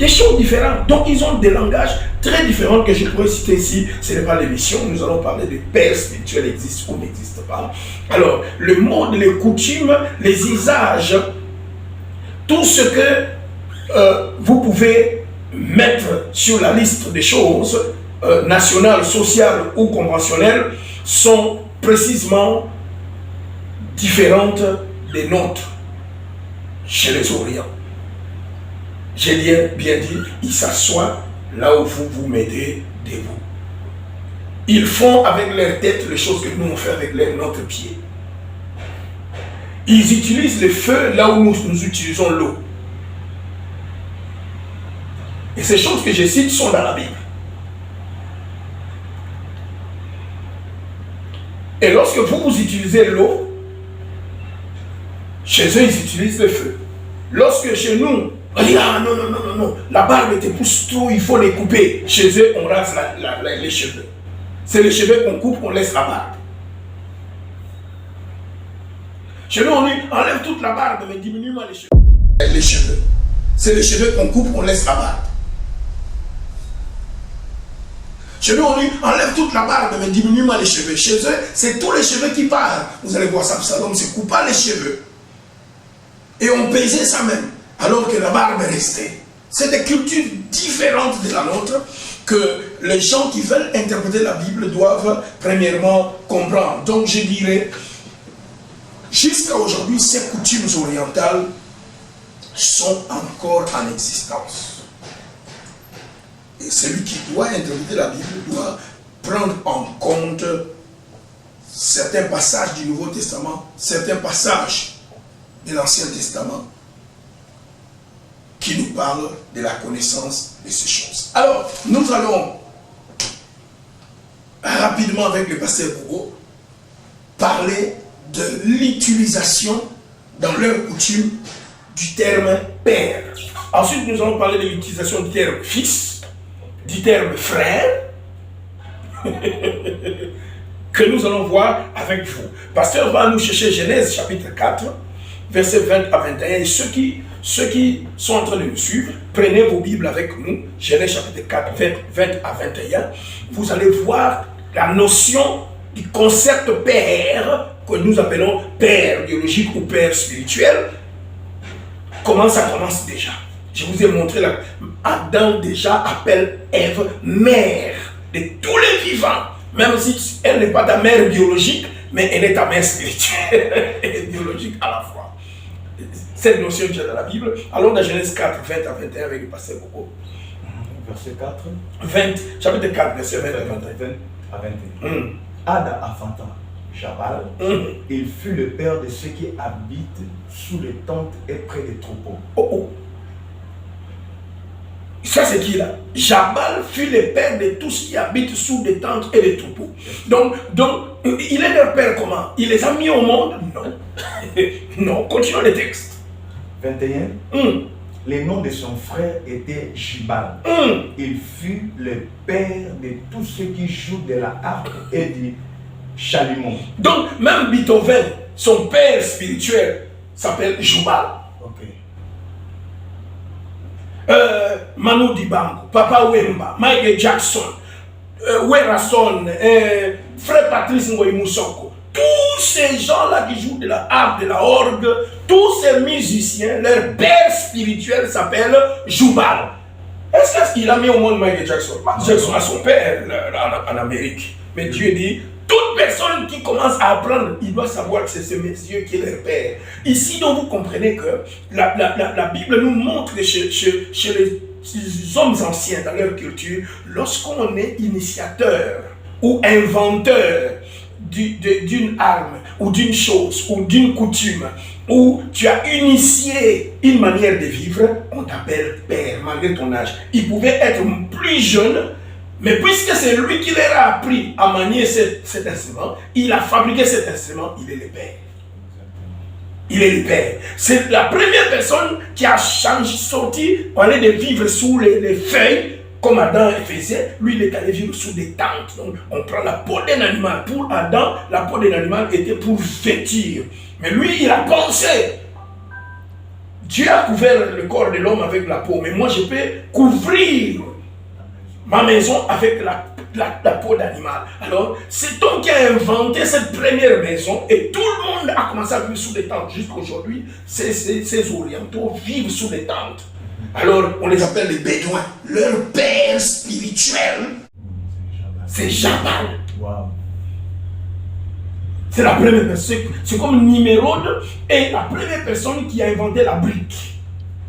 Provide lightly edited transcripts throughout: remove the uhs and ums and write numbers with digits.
des choses différentes. Donc ils ont des langages très différents que je pourrais citer ici. Ce n'est pas l'émission, nous allons parler de pères spirituels existent ou n'existent pas. Alors, le mode, les coutumes, les usages, tout ce que vous pouvez mettre sur la liste des choses nationales, sociales ou conventionnelles sont précisément différentes des nôtres chez les Orients. J'ai bien dit, ils s'assoient là où vous vous mettez debout. Ils font avec leur tête les choses que nous on fait avec notre pied. Ils utilisent le feu là où nous utilisons l'eau. Et ces choses que je cite sont dans la Bible. Et lorsque vous utilisez l'eau, chez eux, ils utilisent le feu. Lorsque chez nous, on dit, ah non, la barbe te pousse trop, il faut les couper. Chez eux, on rase les cheveux. C'est les cheveux qu'on coupe, on laisse la barbe. Chez nous, on dit, enlève toute la barbe, mais diminue-moi les cheveux. Les cheveux. C'est les cheveux qu'on coupe, on laisse la barbe. Chez nous, on dit, enlève toute la barbe, mais diminue-moi les cheveux. Chez eux, c'est tous les cheveux qui partent. Vous allez voir ça, Absalom se coupa les cheveux. Et on pesait ça même, alors que la barbe restait. C'est des cultures différentes de la nôtre que les gens qui veulent interpréter la Bible doivent premièrement comprendre. Donc je dirais, jusqu'à aujourd'hui, ces coutumes orientales sont encore en existence. Et celui qui doit interpréter la Bible doit prendre en compte certains passages du Nouveau Testament, certains passages de l'Ancien Testament qui nous parlent de la connaissance de ces choses. Alors, nous allons rapidement avec le pasteur Bourreau parler de l'utilisation dans leur coutume du terme père. Ensuite, nous allons parler de l'utilisation du terme fils, du terme frère, que nous allons voir avec vous. Pasteur va nous chercher Genèse chapitre 4, versets 20 à 21. Et ceux qui sont en train de nous suivre, prenez vos Bibles avec nous. Genèse chapitre 4, 20 à 21. Vous allez voir la notion du concept père, que nous appelons père biologique ou père spirituel. Comment ça commence déjà? Je vous ai montré là, Adam déjà appelle Ève mère de tous les vivants. Même si elle n'est pas ta mère biologique, mais elle est ta mère spirituelle et biologique à la fois. Cette notion est dans la Bible. Allons dans Genèse 4, 20 à 21 avec le pasteur Bobo. Verset 4. 20, chapitre 4, verset 20 à 21. À 21. Ada enfanta Jabal. Il fut le père de ceux qui habitent sous les tentes et près des troupeaux. Ça c'est qui là? Jabal fut le père de tous qui habitent sous des tentes et des troupeaux. Donc, il est leur père comment? Il les a mis au monde? Non. Non, continuons le texte. 21. Le nom de son frère était Jibal. Il fut le père de tous ceux qui jouent de la harpe et du chalumeau. Donc, même Beethoven, son père spirituel, s'appelle Jubal. Manu Dibango, Papa Wemba, Michael Jackson, Werason, Frère Patrice Ngoyi Moussoko, tous ces gens-là qui jouent de la harpe, de la orgue, tous ces musiciens, leur père spirituel s'appelle Jubal. Est-ce qu'il a mis au monde Michael Jackson? Michael Jackson a son père en Amérique. Mais Dieu dit, toute personne qui commence à apprendre, il doit savoir que c'est ce monsieur qui est leur père. Ici, donc, vous comprenez que la Bible nous montre que chez les hommes anciens, dans leur culture, lorsqu'on est initiateur ou inventeur d'une arme ou d'une chose ou d'une coutume, où tu as initié une manière de vivre, on t'appelle père malgré ton âge. Il pouvait être plus jeune, mais puisque c'est lui qui leur a appris à manier cet instrument, il a fabriqué cet instrument, il est le père. Il est le père. C'est la première personne qui a sorti, au lieu de vivre sous les feuilles, comme Adam faisait, lui il est allé vivre sous des tentes. Donc on prend la peau d'un animal. Pour Adam, la peau d'un animal était pour vêtir. Mais lui, il a pensé. Dieu a couvert le corps de l'homme avec la peau, mais moi je peux couvrir ma maison avec la peau d'animal. Alors, c'est homme qui a inventé cette première maison et tout le monde a commencé à vivre sous des tentes. Jusqu'aujourd'hui, ces orientaux vivent sous des tentes. Alors, on les appelle les Bédouins. Leur père spirituel, c'est Jabal. Wow. C'est la première personne. C'est comme Nimérode est la première personne qui a inventé la brique.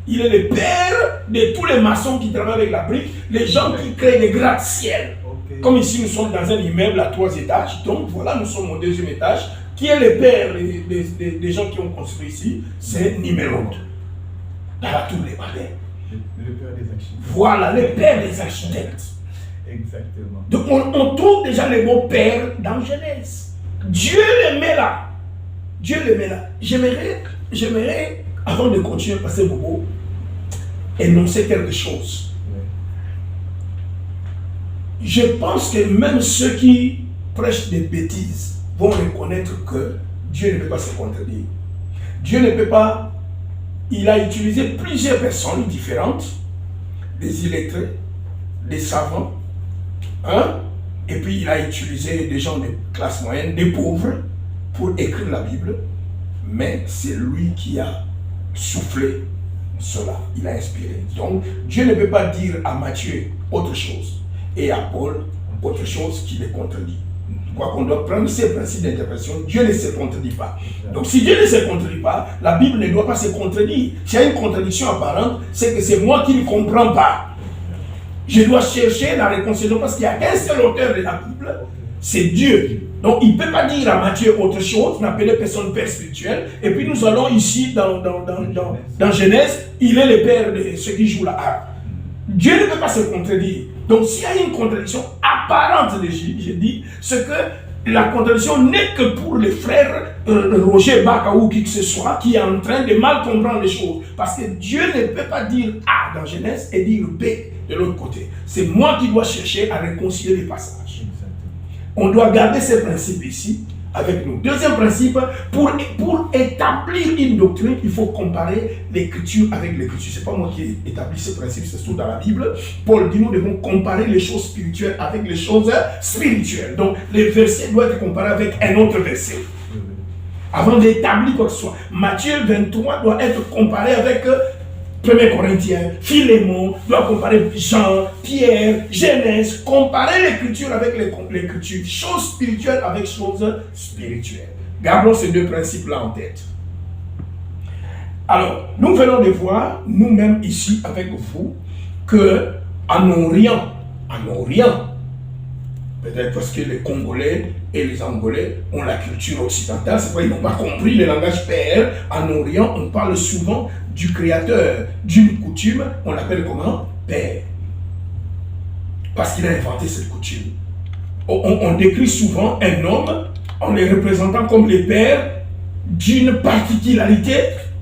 Il est le père de tous les maçons qui travaillent avec la brique, les gens qui créent des gratte-ciel. Okay. Comme ici, nous sommes dans un immeuble à 3 étages. Donc voilà, nous sommes au 2e étage. Qui est le père des gens qui ont construit ici? C'est Nimérode. Dans la tour des palais. Le père des architectes. Voilà, le père des architectes. Exactement. Donc on trouve déjà le mot père dans Genèse. Dieu le met là. Dieu le met là. J'aimerais, avant de continuer, passer Bobo, énoncer quelque chose. Oui. Je pense que même ceux qui prêchent des bêtises vont reconnaître que Dieu ne peut pas se contredire. Dieu ne peut pas. Il a utilisé plusieurs personnes différentes, des illettrés, des savants, hein? Et puis il a utilisé des gens de classe moyenne, des pauvres, pour écrire la Bible. Mais c'est lui qui a soufflé cela, il a inspiré. Donc Dieu ne peut pas dire à Matthieu autre chose et à Paul autre chose qui les contredit. Quoi qu'on doit prendre ces principes d'interprétation, Dieu ne se contredit pas. Donc si Dieu ne se contredit pas, la Bible ne doit pas se contredire. S'il y a une contradiction apparente, c'est que c'est moi qui ne comprends pas. Je dois chercher la réconciliation parce qu'il n'y a qu'un seul auteur de la Bible, c'est Dieu. Donc il ne peut pas dire à Matthieu autre chose, n'appeler personne père spirituel. Et puis nous allons ici dans Genèse, il est le père de ceux qui jouent la harpe. Dieu ne peut pas se contredire. Donc s'il y a une contradiction apparente, je dis, c'est que la contradiction n'est que pour les frères Roger Baka ou qui que ce soit qui est en train de mal comprendre les choses. Parce que Dieu ne peut pas dire A dans Genèse et dire B de l'autre côté. C'est moi qui dois chercher à réconcilier les passages. On doit garder ces principes ici avec nous. Deuxième principe, pour établir une doctrine, il faut comparer l'écriture avec l'écriture. Ce n'est pas moi qui ai établi ce principe, c'est tout dans la Bible. Paul dit nous devons comparer les choses spirituelles avec les choses spirituelles. Donc les versets doivent être comparés avec un autre verset. Avant d'établir quoi que ce soit. Matthieu 23 doit être comparé avec 1 Corinthiens, Philémon, doit comparer Jean, Pierre, Genèse, comparer l'écriture avec l'écriture, choses spirituelles avec choses spirituelles. Gardons ces deux principes-là en tête. Alors, nous venons de voir, nous-mêmes ici avec vous, que en Orient, peut-être parce que les Congolais et les Angolais ont la culture occidentale, c'est pourquoi ils n'ont pas compris le langage PR. En Orient, on parle souvent du créateur d'une coutume, on l'appelle comment? Père. Parce qu'il a inventé cette coutume. On décrit souvent un homme en le représentant comme le père d'une particularité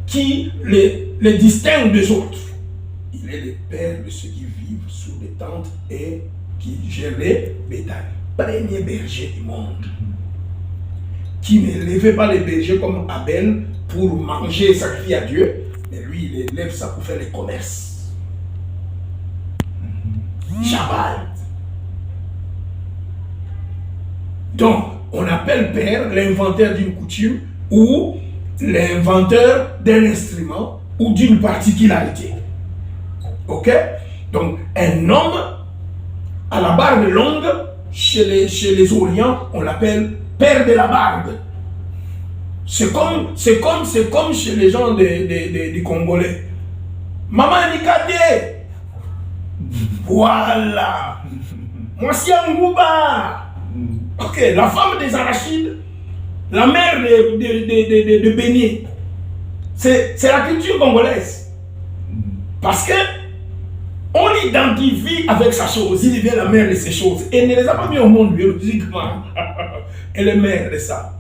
qui les distingue des autres. Il est le père de ceux qui vivent sous des tentes et qui gère les bétails. Premier berger du monde. Qui ne levait pas les bergers comme Abel pour manger et sacrifier à Dieu, mais lui, il élève ça pour faire les commerces. Jabal. Donc, on appelle père l'inventeur d'une coutume ou l'inventeur d'un instrument ou d'une particularité. Ok? Donc, un homme à la barbe longue, chez les Orients, on l'appelle père de la barbe. C'est comme chez les gens des Congolais. Maman Nikate. Voilà. Moi c'est Ngouba. Ok, la femme des arachides, la mère de Béni. C'est la culture congolaise. Parce que on l'identifie avec sa chose. Il devient la mère de ses choses. Et ne les a pas mis au monde biologiquement. Elle est mère de ça.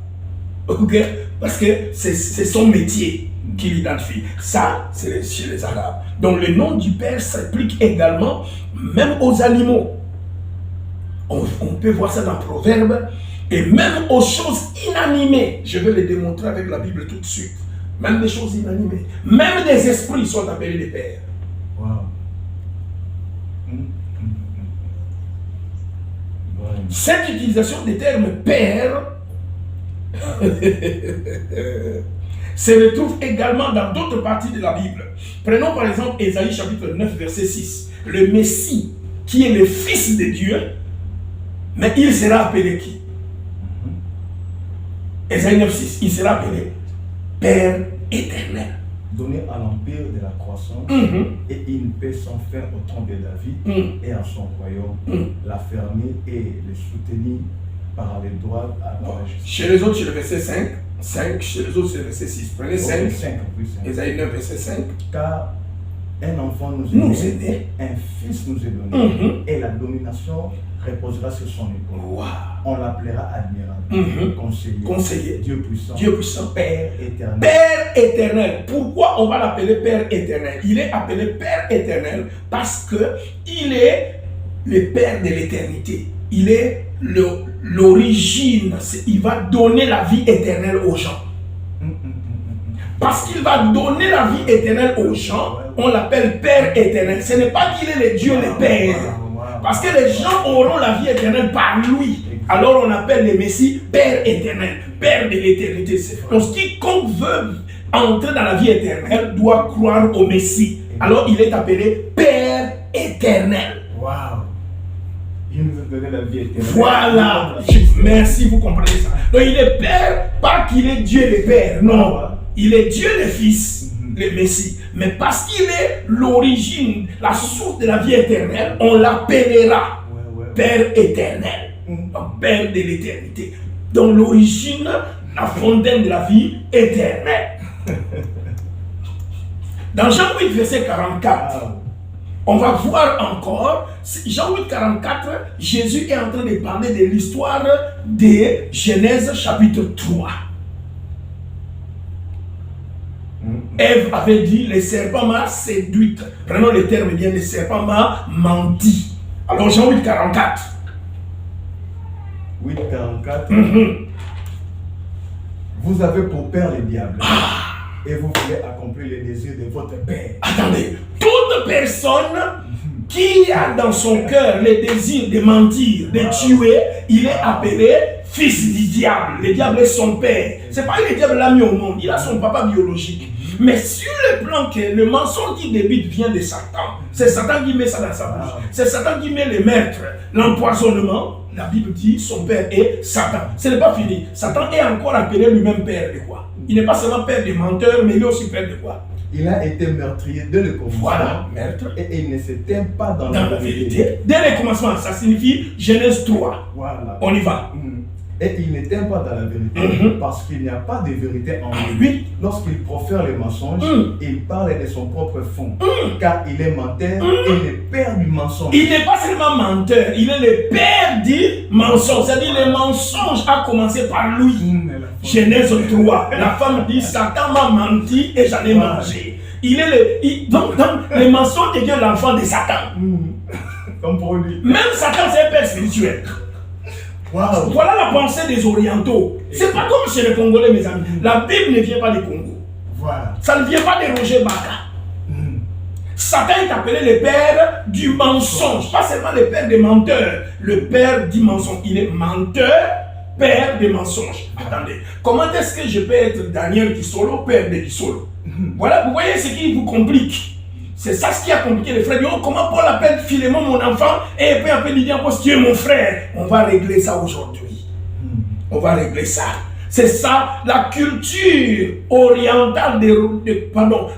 Ok? Parce que c'est son métier qui l'identifie. Ça, c'est chez les Arabes. Donc le nom du Père s'applique également même aux animaux. On peut voir ça dans Proverbes. Et même aux choses inanimées. Je vais le démontrer avec la Bible tout de suite. Même des choses inanimées. Même des esprits sont appelés des pères. Wow. Cette utilisation des termes père se retrouve également dans d'autres parties de la Bible. Prenons par exemple Ésaïe chapitre 9 verset 6. Le Messie qui est le Fils de Dieu, mais il sera appelé qui? Ésaïe 9, 6, il sera appelé Père éternel. Donné à l'empire de la croissance et une paix sans fin au trône de David et à son royaume, l'affermir et le soutenir par les droits à la justice. Chez les autres, c'est le verset 5, chez les autres, c'est le verset 6. Prenez 5, Ésaïe 9, verset 5. Car un enfant nous est né, un fils nous est donné, et la domination reposera sur son épaule. Wow. On l'appellera admirable, conseiller, Dieu puissant, Père éternel. Père éternel. Pourquoi on va l'appeler Père éternel? Il est appelé Père éternel parce que il est le Père de l'éternité. Il est l'origine. Il va donner la vie éternelle aux gens. Parce qu'il va donner la vie éternelle aux gens, on l'appelle Père éternel. Ce n'est pas qu'il est le Dieu, le Père. Parce que les gens auront la vie éternelle par lui. Alors on appelle le Messie Père éternel, Père de l'éternité. Donc quiconque veut entrer dans la vie éternelle doit croire au Messie. Alors il est appelé Père éternel. Waouh! Il nous a donné la vie éternelle. Voilà. Merci, vous comprenez ça. Donc il est Père, pas qu'il est Dieu le Père. Non. Il est Dieu le Fils, le Messie. Mais parce qu'il est l'origine, la source de la vie éternelle, on l'appellera Père éternel. Donc Père de l'éternité. Donc l'origine, la fontaine de la vie éternelle. Dans Jean 8, verset 44, on va voir encore, Jean 8, 44, Jésus est en train de parler de l'histoire de Genèse chapitre 3. Ève avait dit, le serpent m'a séduite. Prenons le terme bien, le serpent m'a menti. Alors Jean 8, 44. 8, 44. Vous avez pour père le diable. Et vous voulez accomplir les désirs de votre père. Attendez, toute personne qui a dans son cœur le désir de mentir, de tuer, il est appelé fils du diable. Le diable est son père. C'est pas que le diable l'a mis au monde, il a son papa biologique. Mais sur le plan que le mensonge qui débute vient de Satan, c'est Satan qui met ça dans sa bouche. C'est Satan qui met le meurtre, l'empoisonnement. La Bible dit son père est Satan. Ce n'est pas fini. Satan est encore appelé lui-même père de quoi? Il n'est pas seulement père des menteurs, mais il est aussi père de quoi? Il a été meurtrier dès le commencement. Voilà, meurtre. Et il ne s'éteint pas dans la vérité. Dès le commencement, ça signifie Genèse 3. Voilà. On y va. Et il n'éteint pas dans la vérité parce qu'il n'y a pas de vérité en lui. Lorsqu'il profère les mensonges, il parle de son propre fond. Car il est menteur et le père du mensonge. Il n'est pas seulement menteur, il est le père du mensonge. C'est-à-dire le mensonge a commencé par lui. Genèse 3. La femme dit, Satan m'a menti et j'en ai mangé. Il est donc le mensonge devient l'enfant de Satan. Comme pour lui. Même Satan, c'est un père spirituel. Wow. Voilà la pensée des orientaux. C'est pas comme chez les Congolais, mes amis. La Bible ne vient pas du Congo. Voilà. Ça ne vient pas de Roger Baka. Satan est appelé le père du mensonge. Pas seulement le père des menteurs. Le père du mensonge. Il est menteur, père des mensonges. Attendez. Comment est-ce que je peux être Daniel Kisolo, père de Kisolo? Voilà, vous voyez ce qui vous complique. C'est ça ce qui a compliqué les frères. Oh, comment Paul appelle Philémon mon enfant et puis appelle Lydia parce que tu es mon frère. On va régler ça aujourd'hui. On va régler ça. C'est ça la culture orientale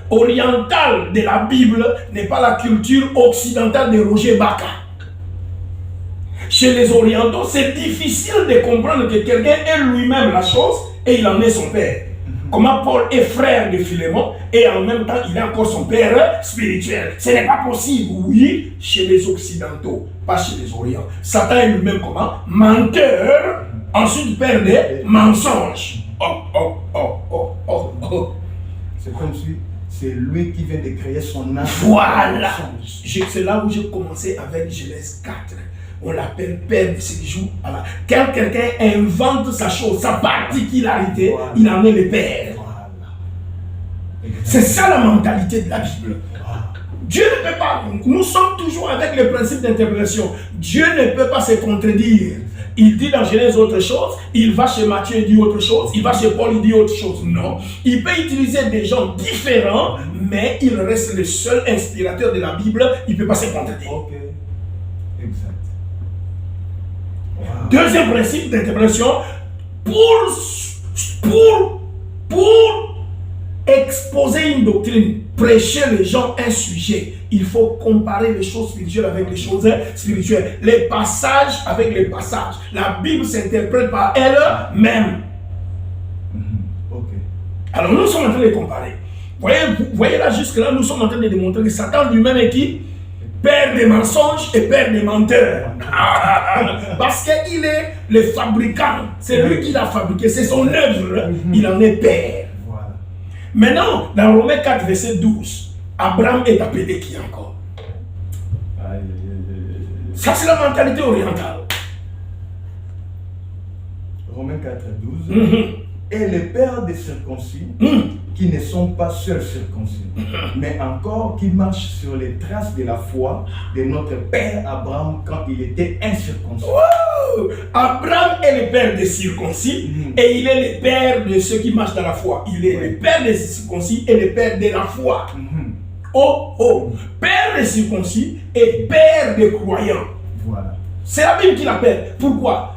orientale de la Bible n'est pas la culture occidentale de Roger Baka. Chez les orientaux, c'est difficile de comprendre que quelqu'un est lui-même la chose et il en est son père. Comment Paul est frère de Philémon et en même temps il est encore son père spirituel. Ce n'est pas possible, oui, chez les occidentaux, pas chez les orientaux. Satan est lui-même comment? Menteur, ensuite père des mensonges. C'est comme si c'est lui qui vient de créer son âme. Voilà. C'est là où j'ai commencé avec Genèse 4. On l'appelle père de ce qui joue. Voilà. Quand quelqu'un invente sa chose, sa particularité, il en est le père. C'est ça la mentalité de la Bible. Dieu ne peut pas, nous sommes toujours avec le principe d'interprétation. Dieu ne peut pas se contredire. Il dit dans Genèse autre chose, il va chez Matthieu et dit autre chose, il va chez Paul et dit autre chose. Non. Il peut utiliser des gens différents, mais il reste le seul inspirateur de la Bible, il ne peut pas se contredire. Ok. Exact. Wow. Deuxième principe d'interprétation, pour exposer une doctrine, prêcher les gens un sujet, il faut comparer les choses spirituelles avec les choses spirituelles, les passages avec les passages. La Bible s'interprète par elle-même. Ok. Alors nous sommes en train de comparer. Vous voyez là, jusque là, nous sommes en train de démontrer que Satan lui-même est qui? Père des mensonges et père des menteurs. Parce qu'il est le fabricant. C'est lui qui l'a fabriqué. C'est son œuvre. Il en est père. Voilà. Maintenant, dans Romains 4, verset 12, Abraham est appelé qui encore? Ça, c'est la mentalité orientale. Romains 4, 12. Et les pères des circoncis, qui ne sont pas seuls circoncis, mais encore qui marchent sur les traces de la foi de notre père Abraham quand il était incirconcis. Wow! Abraham est le père des circoncis et il est le père de ceux qui marchent dans la foi. Il est le père des circoncis et le père de la foi. Père des circoncis et père des croyants. Voilà. C'est la Bible qui l'appelle. Pourquoi?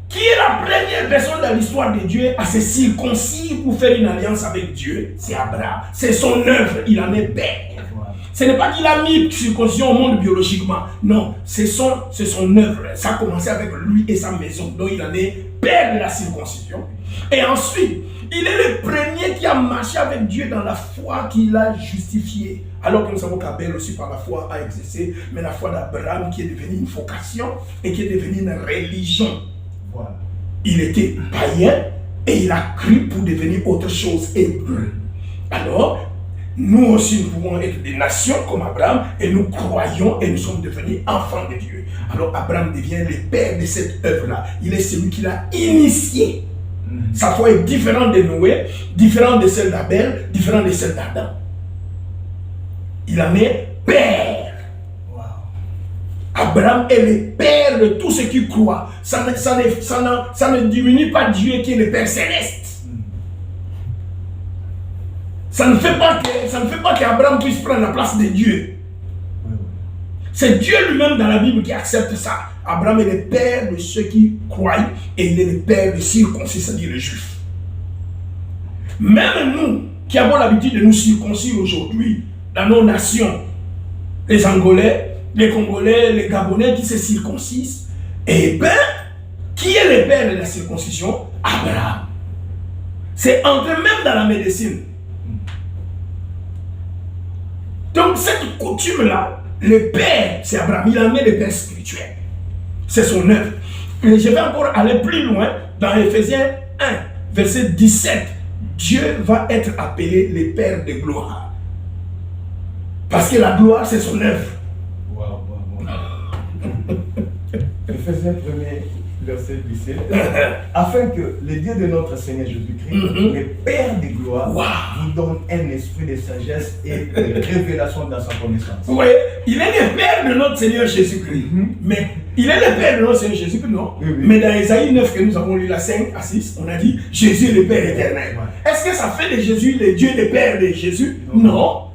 Qui est la première personne dans l'histoire de Dieu à se circoncire pour faire une alliance avec Dieu? C'est Abraham. C'est son œuvre. Il en est père. Voilà. Ce n'est pas qu'il a mis circoncision au monde biologiquement. Non, c'est son œuvre. Ça a commencé avec lui et sa maison. Donc il en est père de la circoncision. Et ensuite, il est le premier qui a marché avec Dieu dans la foi qu'il a justifiée. Alors que nous savons qu'Abel aussi par la foi a exercé, mais la foi d'Abraham qui est devenue une vocation et qui est devenue une religion. Voilà. Il était païen et il a cru pour devenir autre chose, hébreu. Alors, nous aussi nous pouvons être des nations comme Abraham et nous croyons et nous sommes devenus enfants de Dieu. Alors Abraham devient le père de cette œuvre-là. Il est celui qui l'a initié. Sa foi est différente de Noé, différente de celle d'Abel, différente de celle d'Adam. Il en est père. Abraham est le père de tous ceux qui croient. Ça ne diminue pas Dieu qui est le Père céleste. Ça ne fait pas qu'Abraham puisse prendre la place de Dieu. C'est Dieu lui-même dans la Bible qui accepte ça. Abraham est le père de ceux qui croient et il est le père des circoncis, c'est-à-dire les Juifs. Même nous qui avons l'habitude de nous circoncire aujourd'hui dans nos nations, les Angolais, les Congolais, les Gabonais qui se circoncisent, et bien, qui est le père de la circoncision? Abraham. C'est entré même dans la médecine. Donc cette coutume-là, le père, c'est Abraham. Il en est le père spirituel. C'est son œuvre. Et je vais encore aller plus loin dans Éphésiens 1, verset 17. Dieu va être appelé le père de gloire. Parce que la gloire, c'est son œuvre. Éphésiens 1er, verset 17. Afin que le Dieu de notre Seigneur Jésus-Christ, le Père de gloire, vous donne un esprit de sagesse et de révélation dans sa connaissance. Oui, il est le Père de notre Seigneur Jésus-Christ. Mais il est le Père de notre Seigneur Jésus-Christ, non? Mais dans Isaïe 9 que nous avons lu, la 5 à 6, on a dit Jésus est le Père éternel. Est-ce que ça fait de Jésus le Dieu le Père de Jésus? Non.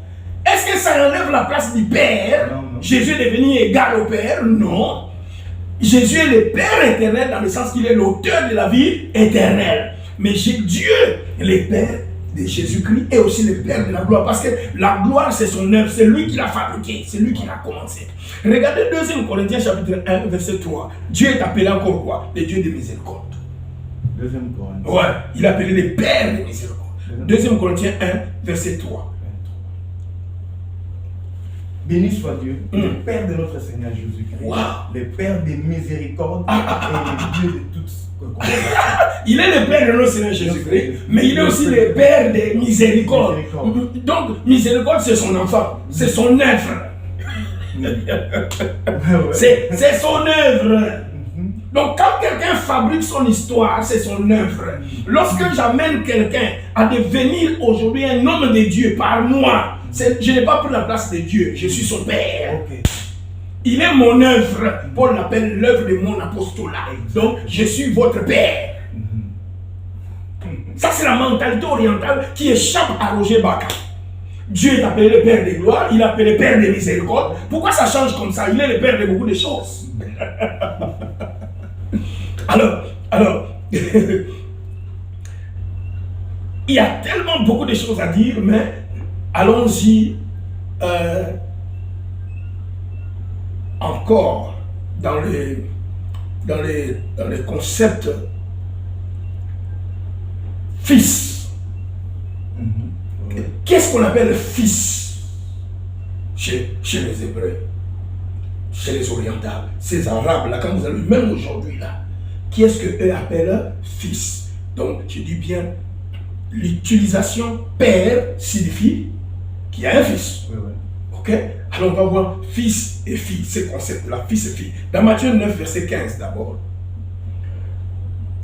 Est-ce que ça enlève la place du Père? Non. Jésus est devenu égal au Père? Non. Jésus est le Père éternel dans le sens qu'il est l'auteur de la vie éternelle. Mais Dieu, le Père de Jésus-Christ, est aussi le Père de la gloire. Parce que la gloire, c'est son œuvre. C'est lui qui l'a fabriquée. C'est lui qui l'a commencé. Regardez 2 Corinthiens chapitre 1, verset 3. Dieu est appelé encore quoi? Le Dieu de miséricorde. 2 Corinthiens. Ouais, il est appelé le Père de miséricorde. 2 Corinthiens 1, verset 3. Béni soit Dieu, le Père de notre Seigneur Jésus-Christ, le Père des miséricordes et le Dieu de toutes. Il est le Père de notre Seigneur Jésus-Christ, mais il est aussi le Père des miséricordes. Donc, miséricorde, c'est son enfant, c'est son œuvre. C'est son œuvre. Donc quand quelqu'un fabrique son histoire, c'est son œuvre. Lorsque j'amène quelqu'un à devenir aujourd'hui un homme de Dieu par moi, je n'ai pas pris la place de Dieu, je suis son père. Ok. Il est mon œuvre. Paul l'appelle l'œuvre de mon apostolat. Donc je suis votre père. Ça c'est la mentalité orientale qui échappe à Roger Baka. Dieu est appelé le Père de gloire, il est appelé le Père de miséricorde. Pourquoi ça change comme ça? Il est le Père de beaucoup de choses. Alors, il y a tellement beaucoup de choses à dire, mais allons-y encore dans les concepts fils. Qu'est-ce qu'on appelle fils chez les Hébreux, chez les Orientales, ces Arabes là, quand vous allez même aujourd'hui là, qui est-ce qu'eux appellent fils? Donc je dis bien, l'utilisation père signifie qu'il y a un fils. Oui, oui. Ok? Alors on va voir fils et fille, ces concepts-là, fils et fille. Dans Matthieu 9, verset 15 d'abord.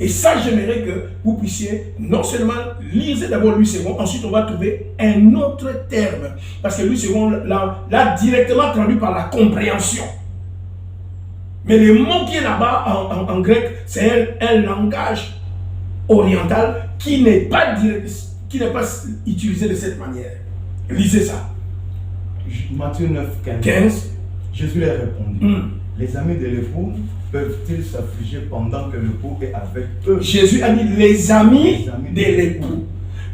Et ça, j'aimerais que vous puissiez non seulement lire d'abord Louis II, ensuite on va trouver un autre terme. Parce que Louis II l'a directement traduit par la compréhension. Mais le mot qui est là-bas en grec, c'est un langage oriental qui n'est pas utilisé de cette manière. Lisez ça. Matthieu 9, 15. Jésus leur répondit. Les amis de l'époux peuvent-ils s'affliger pendant que l'époux est avec eux? Jésus a dit les amis de l'époux.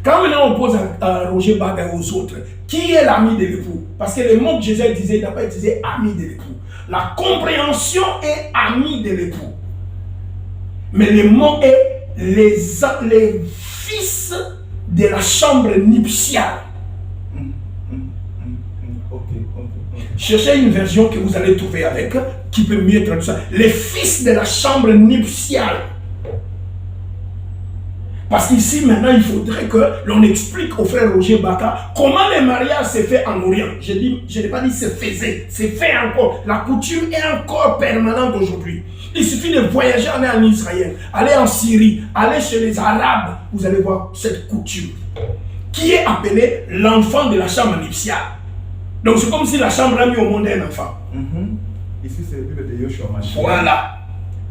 Quand maintenant on pose à Roger Baga aux autres, qui est l'ami de l'époux? Parce que le mot que Jésus disait, il n'a pas utilisé ami de l'époux. La compréhension est ami de l'époux. Mais le mot est les fils de la chambre nuptiale. Cherchez une version que vous allez trouver avec, qui peut mieux traduire ça. Les fils de la chambre nuptiale. Parce qu'ici, maintenant, il faudrait que l'on explique au frère Roger Baka comment le mariage s'est fait en Orient. Je n'ai pas dit se faisait, c'est fait encore. La coutume est encore permanente aujourd'hui. Il suffit de voyager, aller en Israël, aller en Syrie, aller chez les Arabes. Vous allez voir cette coutume qui est appelée l'enfant de la chambre nuptiale. Donc c'est comme si la chambre a mis au monde un enfant. Ici c'est le livre de Yoshua Mashiach. Voilà.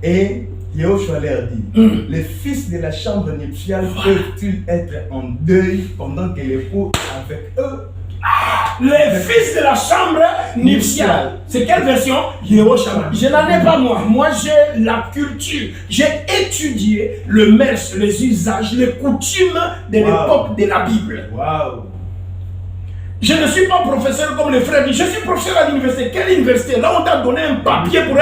Et Yoshua leur dit, les fils de la chambre nuptiale peuvent-ils être en deuil pendant que l'époux est avec eux? Les fils de la chambre nuptiale. C'est quelle version? Yehoshua. Je n'en ai pas moi. Moi j'ai la culture. J'ai étudié le mœurs, les usages, les coutumes de l'époque de la Bible. Waouh. Je ne suis pas professeur comme les frères disent. Je suis professeur à l'université. Quelle université? Là, on t'a donné un papier pour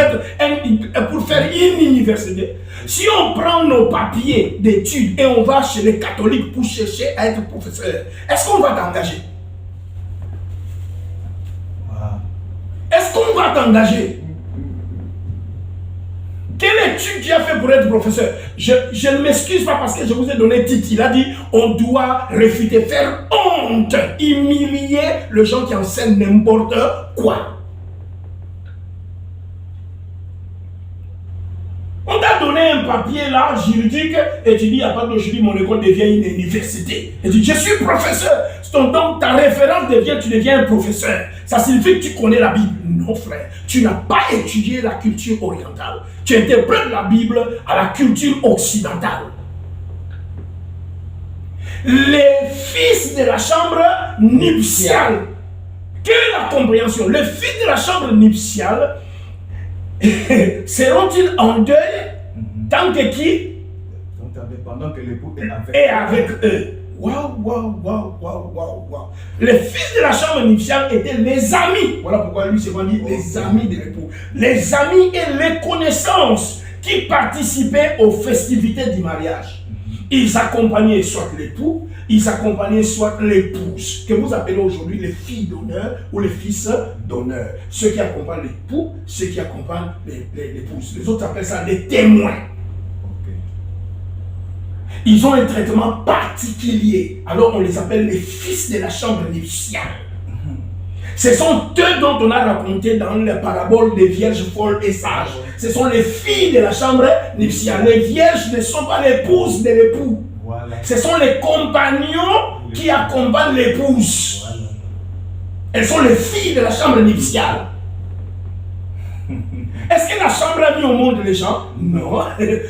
faire une université. Si on prend nos papiers d'études et on va chez les catholiques pour chercher à être professeur, est-ce qu'on va t'engager? Est-ce qu'on va t'engager? Quelle étude tu as fait pour être professeur? Je ne m'excuse pas parce que je vous ai donné titre. Il a dit on doit réfuter, faire honte, humilier les gens qui enseignent n'importe quoi. On t'a donné un papier là, juridique, et tu dis à partir d'aujourd'hui, mon école devient une université. Et tu dis, je suis professeur. Donc ta référence devient, tu deviens un professeur. Ça signifie que tu connais la Bible. Non, frère. Tu n'as pas étudié la culture orientale. Tu interprètes la Bible à la culture occidentale. Les fils de la chambre nuptiale. Quelle est la compréhension? Les fils de la chambre nuptiale seront-ils en deuil tant que qui? Pendant que l'époux est avec eux. Waouh, waouh, waouh, waouh, waouh, waouh. Les fils de la chambre nuptiale étaient les amis. Voilà pourquoi lui s'est dit les amis de l'époux. Les amis et les connaissances qui participaient aux festivités du mariage. Ils accompagnaient soit l'époux, ils accompagnaient soit l'épouse, que vous appelez aujourd'hui les filles d'honneur ou les fils d'honneur. Ceux qui accompagnent l'époux, ceux qui accompagnent l'épouse. Les autres appellent ça les témoins. Ils ont un traitement particulier. Alors on les appelle les fils de la chambre nuptiale. Ce sont eux dont on a raconté dans la parabole des vierges folles et sages. Ce sont les filles de la chambre nuptiale. Les vierges ne sont pas l'épouses de l'époux. Voilà. Ce sont les compagnons qui accompagnent l'épouse. Voilà. Elles sont les filles de la chambre nuptiale. Est-ce que la chambre a mis au monde les gens? Non. Et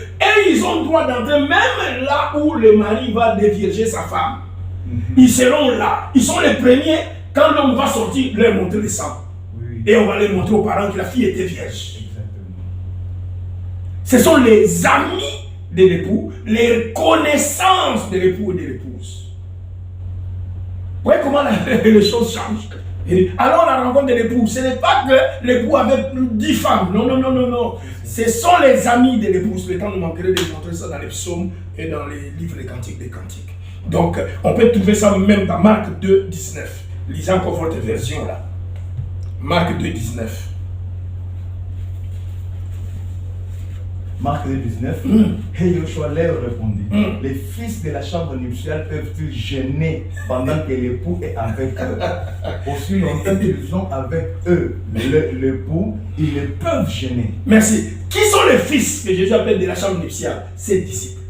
ils ont le droit d'entrer même là où le mari va dévierger sa femme. Ils seront là. Ils sont les premiers. Quand l'homme va sortir, leur montrer le sang. Oui. Et on va les montrer aux parents que la fille était vierge. Exactement. Ce sont les amis de l'époux, les connaissances de l'époux et de l'épouse. Vous voyez comment les choses changent. Et alors la rencontre de l'époux, ce n'est pas que l'époux avait 10 femmes. Non, non, non, non, non. Ce sont les amis de l'épouse. Le temps nous manquerait de montrer ça dans les psaumes et dans les livres des cantiques des cantiques. Donc, on peut trouver ça même dans Marc 2, 19. Lisez encore votre version là. Marc 2, 19. Marc 2, 19. Et Joshua leur répondit, les fils de la chambre nuptiale peuvent-ils gêner pendant que l'époux est avec eux? Aussi longtemps qu'ils sont avec eux, l'époux, ils le peuvent gêner. Merci. Qui sont les fils que Jésus appelle de la chambre nuptiale? Ses disciples.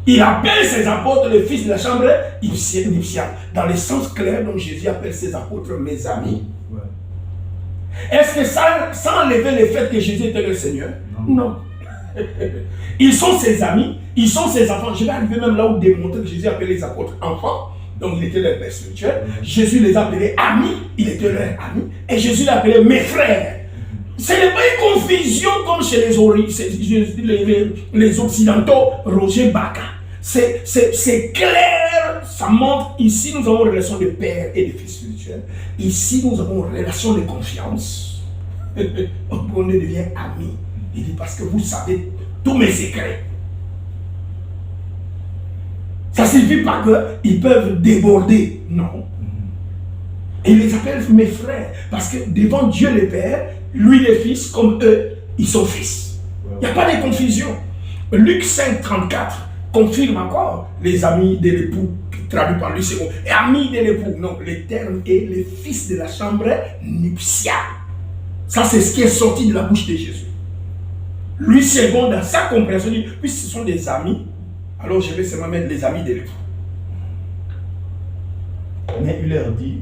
Il appelle ses apôtres les fils de la chambre nuptiale. Dans le sens clair dont Jésus appelle ses apôtres mes amis. Ouais. Est-ce que ça, sans enlever le fait que Jésus était le Seigneur? Non. Ils sont ses amis, ils sont ses enfants. Je vais arriver même là où démontrer que Jésus appelait les apôtres enfants. Donc il était leur père spirituel. Jésus les appelait amis, il était leur ami. Et Jésus les appelait mes frères. Ce n'est pas une confusion comme chez les Occidentaux, Roger Bacca. C'est clair, ça montre, ici nous avons une relation de père et de fils spirituel. Ici nous avons une relation de confiance. On devient amis. Il dit parce que vous savez tous mes secrets. Ça ne signifie pas qu'ils peuvent déborder, non. Et il les appelle mes frères, parce que devant Dieu le Père, lui les fils, comme eux, ils sont fils. Il n'y a pas de confusion. Luc 5, 34 confirme encore les amis de l'époux, traduit par lui, c'est bon. Et amis de l'époux, non, le terme est les fils de la chambre nuptiale. Ça, c'est ce qui est sorti de la bouche de Jésus. Lui, c'est bon dans sa compréhension, il dit, puisque ce sont des amis, alors je vais seulement mettre les amis de l'époux. Mais il leur dit,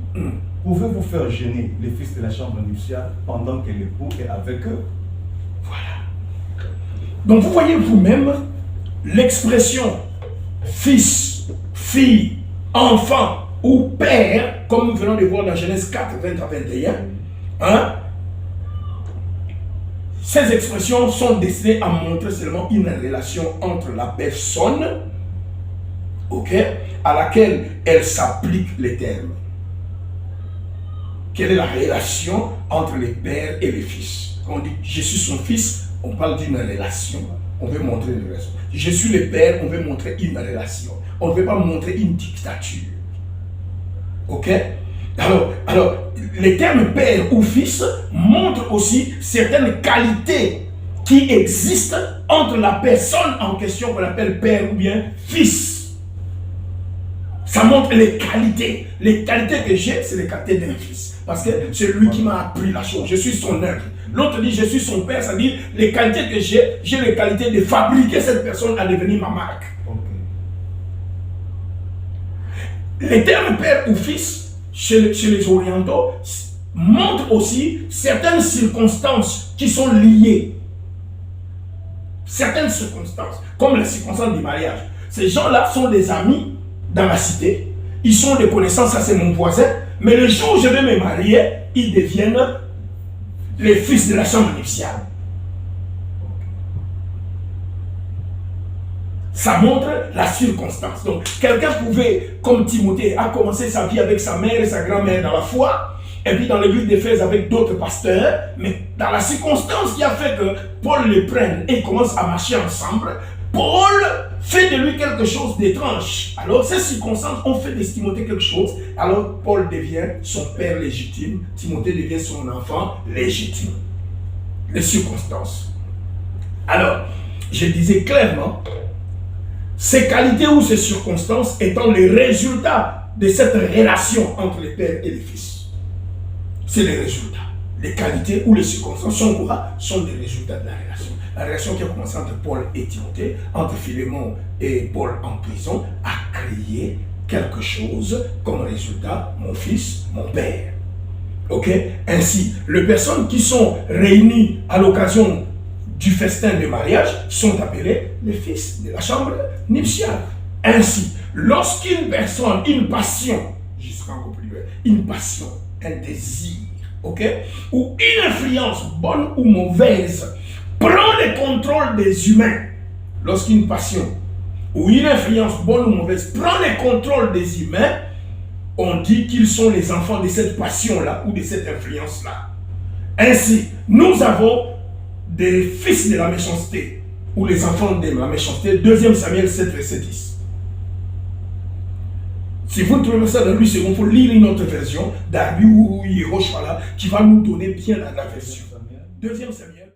pouvez-vous faire gêner les fils de la chambre nuptiale pendant que l'époux est avec eux? Voilà. Donc vous voyez vous-même l'expression fils, fille, enfant ou père, comme nous venons de voir dans Genèse 4, 20 à 21. Hein? Ces expressions sont destinées à montrer seulement une relation entre la personne, ok, à laquelle elle s'applique les termes. Quelle est la relation entre les pères et les fils? Quand on dit je suis son fils, on parle d'une relation. On veut montrer une relation. Je suis le père, on veut montrer une relation. On ne veut pas montrer une dictature. Ok? Alors, les termes père ou fils montrent aussi certaines qualités qui existent entre la personne en question qu'on appelle père ou bien fils. Ça montre les qualités. Les qualités que j'ai, c'est les qualités d'un fils. Parce que c'est lui qui m'a appris la chose. Je suis son œuvre. L'autre dit, je suis son père. Ça dit, les qualités que j'ai les qualités de fabriquer cette personne à devenir ma marque. Okay. Les termes père ou fils, chez les orientaux, montrent aussi certaines circonstances qui sont liées. Certaines circonstances, comme les circonstances du mariage. Ces gens-là sont des amis dans la cité. Ils sont des connaissances, ça c'est mon voisin. Mais le jour où je vais me marier, ils deviennent les fils de la chambre nuptiale. Ça montre la circonstance. Donc, quelqu'un pouvait, comme Timothée, a commencé sa vie avec sa mère et sa grand-mère dans la foi, et puis dans l'église d'Éphèse avec d'autres pasteurs, mais dans la circonstance qui a fait que Paul les prenne et commence à marcher ensemble, Paul fait de lui quelque chose d'étrange. Alors, ces circonstances ont fait de Timothée quelque chose, alors Paul devient son père légitime, Timothée devient son enfant légitime. Les circonstances. Alors, je disais clairement, ces qualités ou ces circonstances étant les résultats de cette relation entre les pères et les fils. c'est les résultats. Les qualités ou les circonstances sont quoi? Sont des résultats de la relation. La relation qui a commencé entre Paul et Timothée, entre Philémon et Paul en prison, a créé quelque chose comme résultat, mon fils, mon père. Ok? Ainsi, les personnes qui sont réunies à l'occasion du festin de mariage sont appelés les fils de la chambre nuptiale. Ainsi, lorsqu'une personne, une passion, jusqu'à encore plus loin, une passion, un désir, ok, ou une influence bonne ou mauvaise prend le contrôle des humains, lorsqu'une passion ou une influence bonne ou mauvaise prend le contrôle des humains, on dit qu'ils sont les enfants de cette passion-là ou de cette influence-là. Ainsi, nous avons des fils de la méchanceté ou les enfants de la méchanceté. 2 Samuel 7, verset 10. Si vous trouvez ça dans lui, c'est bon, il faut lire une autre version d'Arbi ou Yehoshua qui va nous donner bien la version. 2 Samuel.